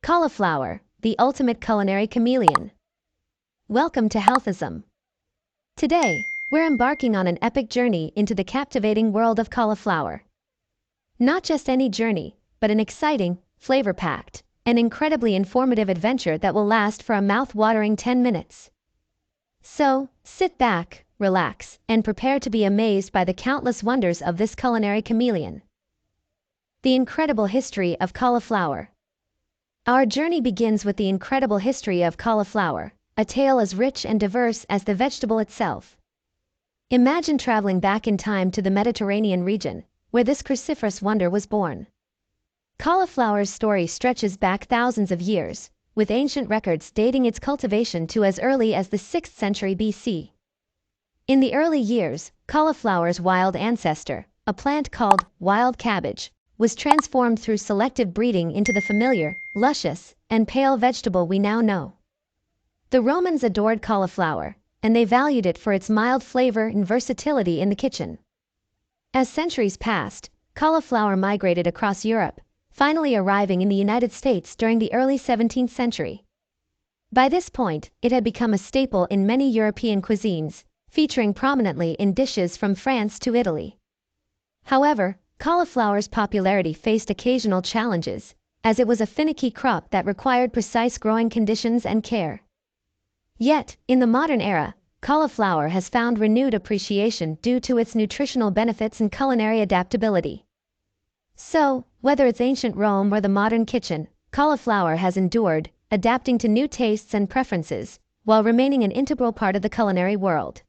Cauliflower, the ultimate culinary chameleon. Welcome to Healthism. Today, we're embarking on an epic journey into the captivating world of cauliflower. Not just any journey, but an exciting, flavor-packed, and incredibly informative adventure that will last for a mouth-watering 10 minutes. So, sit back, relax, and prepare to be amazed by the countless wonders of this culinary chameleon. The incredible history of cauliflower. Our journey begins with the incredible history of cauliflower, a tale as rich and diverse as the vegetable itself. Imagine traveling back in time to the Mediterranean region, where this cruciferous wonder was born. Cauliflower's story stretches back thousands of years, with ancient records dating its cultivation to as early as the 6th century BC. In the early years, cauliflower's wild ancestor, a plant called wild cabbage, was transformed through selective breeding into the familiar, luscious, and pale vegetable we now know. The Romans adored cauliflower, and they valued it for its mild flavor and versatility in the kitchen. As centuries passed, cauliflower migrated across Europe, finally arriving in the United States during the early 17th century. By this point, it had become a staple in many European cuisines, featuring prominently in dishes from France to Italy. However, cauliflower's popularity faced occasional challenges, as it was a finicky crop that required precise growing conditions and care. Yet, in the modern era, cauliflower has found renewed appreciation due to its nutritional benefits and culinary adaptability. So, whether it's ancient Rome or the modern kitchen, cauliflower has endured, adapting to new tastes and preferences, while remaining an integral part of the culinary world.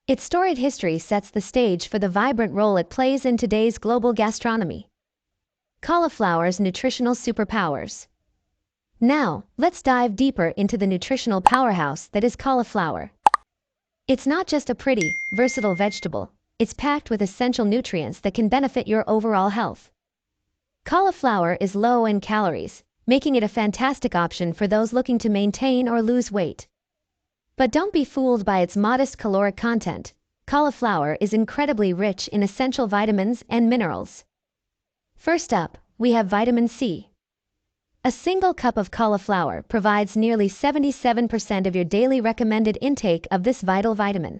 Its storied history sets the stage for the vibrant role it plays in today's global gastronomy. Cauliflower's nutritional superpowers. Now, let's dive deeper into the nutritional powerhouse that is cauliflower. It's not just a pretty, versatile vegetable, it's packed with essential nutrients that can benefit your overall health. Cauliflower is low in calories, making it a fantastic option for those looking to maintain or lose weight. But don't be fooled by its modest caloric content. Cauliflower is incredibly rich in essential vitamins and minerals. First up, we have vitamin C. A single cup of cauliflower provides nearly 77% of your daily recommended intake of this vital vitamin.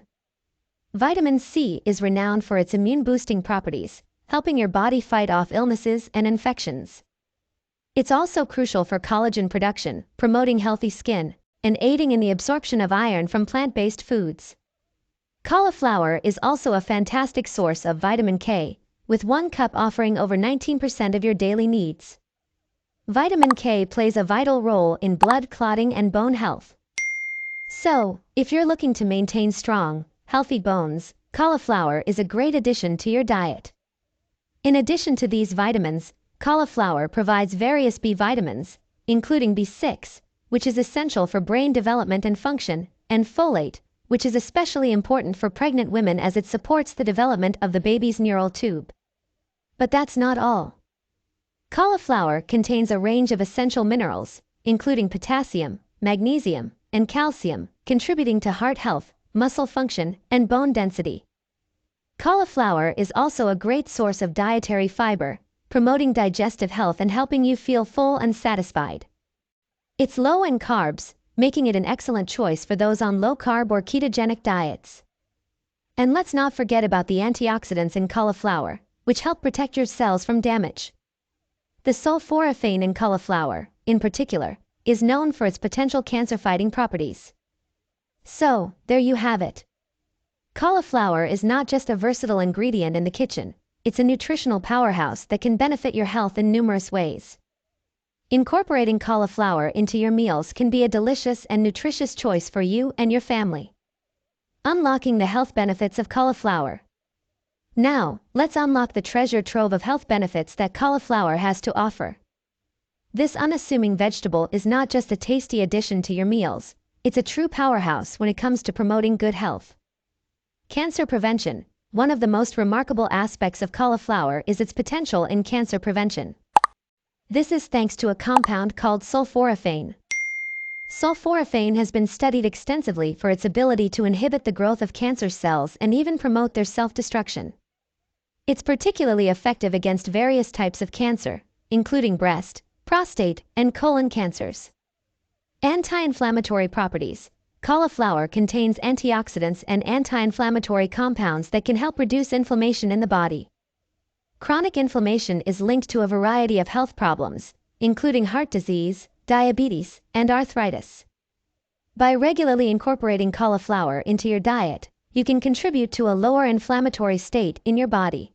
Vitamin C is renowned for its immune-boosting properties, helping your body fight off illnesses and infections. It's also crucial for collagen production, promoting healthy skin, and aiding in the absorption of iron from plant-based foods. Cauliflower is also a fantastic source of vitamin K, with 1 cup offering over 19% of your daily needs. Vitamin K plays a vital role in blood clotting and bone health. So, if you're looking to maintain strong, healthy bones, cauliflower is a great addition to your diet. In addition to these vitamins, cauliflower provides various B vitamins, including B6, which is essential for brain development and function, and folate, which is especially important for pregnant women as it supports the development of the baby's neural tube. But that's not all. Cauliflower contains a range of essential minerals, including potassium, magnesium, and calcium, contributing to heart health, muscle function, and bone density. Cauliflower is also a great source of dietary fiber, promoting digestive health and helping you feel full and satisfied. It's low in carbs, making it an excellent choice for those on low-carb or ketogenic diets. And let's not forget about the antioxidants in cauliflower, which help protect your cells from damage. The sulforaphane in cauliflower, in particular, is known for its potential cancer-fighting properties. So, there you have it. Cauliflower is not just a versatile ingredient in the kitchen, it's a nutritional powerhouse that can benefit your health in numerous ways. Incorporating cauliflower into your meals can be a delicious and nutritious choice for you and your family. Unlocking the health benefits of cauliflower. Now, let's unlock the treasure trove of health benefits that cauliflower has to offer. This unassuming vegetable is not just a tasty addition to your meals, it's a true powerhouse when it comes to promoting good health. Cancer prevention. One of the most remarkable aspects of cauliflower is its potential in cancer prevention. This is thanks to a compound called sulforaphane. Sulforaphane has been studied extensively for its ability to inhibit the growth of cancer cells and even promote their self-destruction. It's particularly effective against various types of cancer, including breast, prostate, and colon cancers. Anti-inflammatory properties. Cauliflower contains antioxidants and anti-inflammatory compounds that can help reduce inflammation in the body. Chronic inflammation is linked to a variety of health problems, including heart disease, diabetes, and arthritis. By regularly incorporating cauliflower into your diet, you can contribute to a lower inflammatory state in your body.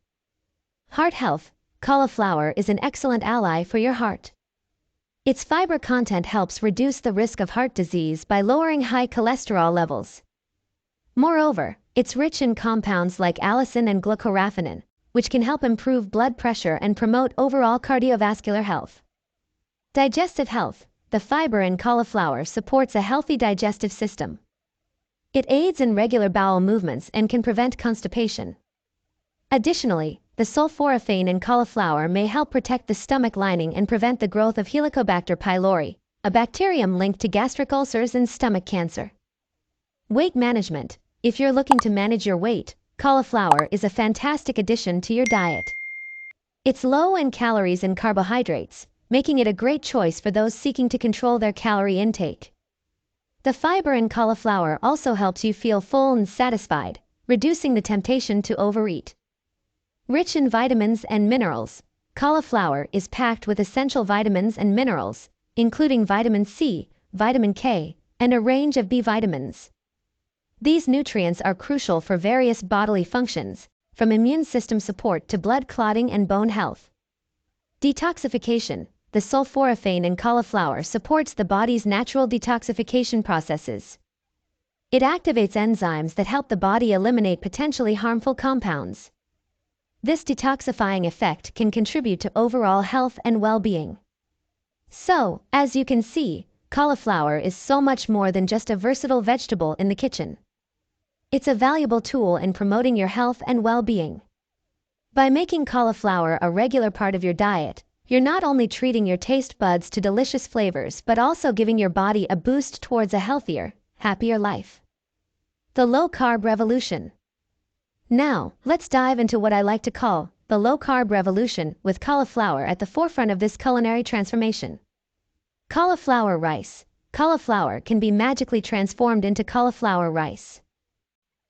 Heart health. Cauliflower is an excellent ally for your heart. Its fiber content helps reduce the risk of heart disease by lowering high cholesterol levels. Moreover, it's rich in compounds like allicin and glucoraphanin, which can help improve blood pressure and promote overall cardiovascular health. Digestive health. The fiber in cauliflower supports a healthy digestive system. It aids in regular bowel movements and can prevent constipation. Additionally, the sulforaphane in cauliflower may help protect the stomach lining and prevent the growth of Helicobacter pylori, a bacterium linked to gastric ulcers and stomach cancer. Weight management. If you're looking to manage your weight, cauliflower is a fantastic addition to your diet. It's low in calories and carbohydrates, making it a great choice for those seeking to control their calorie intake. The fiber in cauliflower also helps you feel full and satisfied, reducing the temptation to overeat. Rich in vitamins and minerals. Cauliflower is packed with essential vitamins and minerals, including vitamin C, vitamin K, and a range of B vitamins. These nutrients are crucial for various bodily functions, from immune system support to blood clotting and bone health. Detoxification. The sulforaphane in cauliflower supports the body's natural detoxification processes. It activates enzymes that help the body eliminate potentially harmful compounds. This detoxifying effect can contribute to overall health and well-being. So, as you can see, cauliflower is so much more than just a versatile vegetable in the kitchen. It's a valuable tool in promoting your health and well-being. By making cauliflower a regular part of your diet, you're not only treating your taste buds to delicious flavors but also giving your body a boost towards a healthier, happier life. The low-carb revolution. Now, let's dive into what I like to call the low-carb revolution, with cauliflower at the forefront of this culinary transformation. Cauliflower rice. Cauliflower can be magically transformed into cauliflower rice.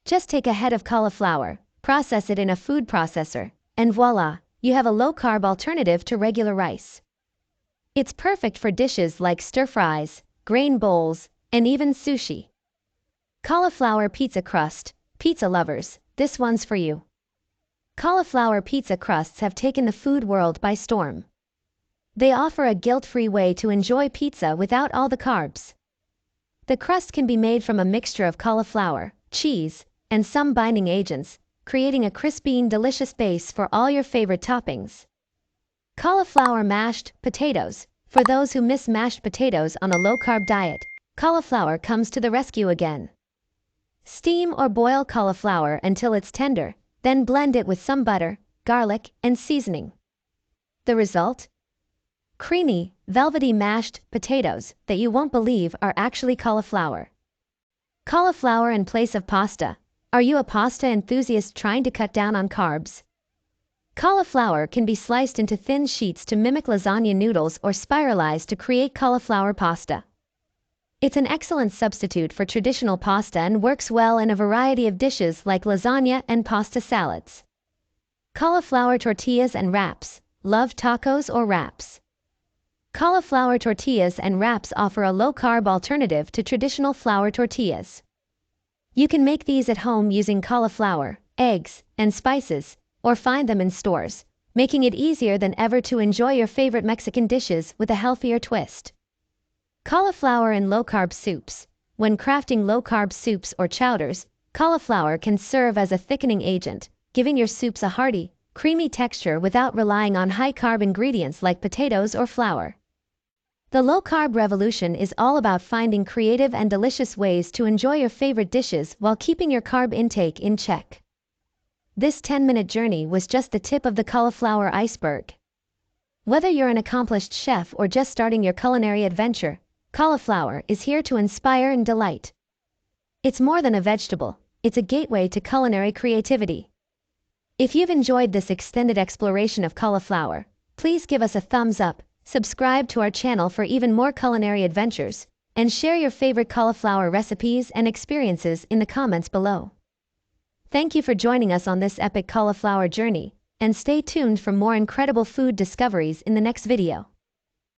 Just take a head of cauliflower, process it in a food processor, and voila, you have a low-carb alternative to regular rice. It's perfect for dishes like stir-fries, grain bowls, and even sushi. Cauliflower pizza crust. Pizza lovers, this one's for you. Cauliflower pizza crusts have taken the food world by storm. They offer a guilt-free way to enjoy pizza without all the carbs. The crust can be made from a mixture of cauliflower, cheese, and some binding agents, creating a crispy and delicious base for all your favorite toppings. Cauliflower mashed potatoes. For those who miss mashed potatoes on a low-carb diet, cauliflower comes to the rescue again. Steam or boil cauliflower until it's tender, then blend it with some butter, garlic, and seasoning. The result? Creamy, velvety mashed potatoes that you won't believe are actually cauliflower. Cauliflower in place of pasta. Are you a pasta enthusiast trying to cut down on carbs? Cauliflower can be sliced into thin sheets to mimic lasagna noodles or spiralized to create cauliflower pasta. It's an excellent substitute for traditional pasta and works well in a variety of dishes like lasagna and pasta salads. Cauliflower tortillas and wraps. Love tacos or wraps? Cauliflower tortillas and wraps offer a low-carb alternative to traditional flour tortillas. You can make these at home using cauliflower, eggs, and spices, or find them in stores, making it easier than ever to enjoy your favorite Mexican dishes with a healthier twist. Cauliflower in low-carb soups. When crafting low-carb soups or chowders, cauliflower can serve as a thickening agent, giving your soups a hearty, creamy texture without relying on high-carb ingredients like potatoes or flour. The low-carb revolution is all about finding creative and delicious ways to enjoy your favorite dishes while keeping your carb intake in check. This 10-minute journey was just the tip of the cauliflower iceberg. Whether you're an accomplished chef or just starting your culinary adventure, cauliflower is here to inspire and delight. It's more than a vegetable, it's a gateway to culinary creativity. If you've enjoyed this extended exploration of cauliflower, please give us a thumbs up, Subscribe to our channel for even more culinary adventures, and share your favorite cauliflower recipes and experiences in the comments below. Thank you for joining us on this epic cauliflower journey, and stay tuned for more incredible food discoveries in the next video.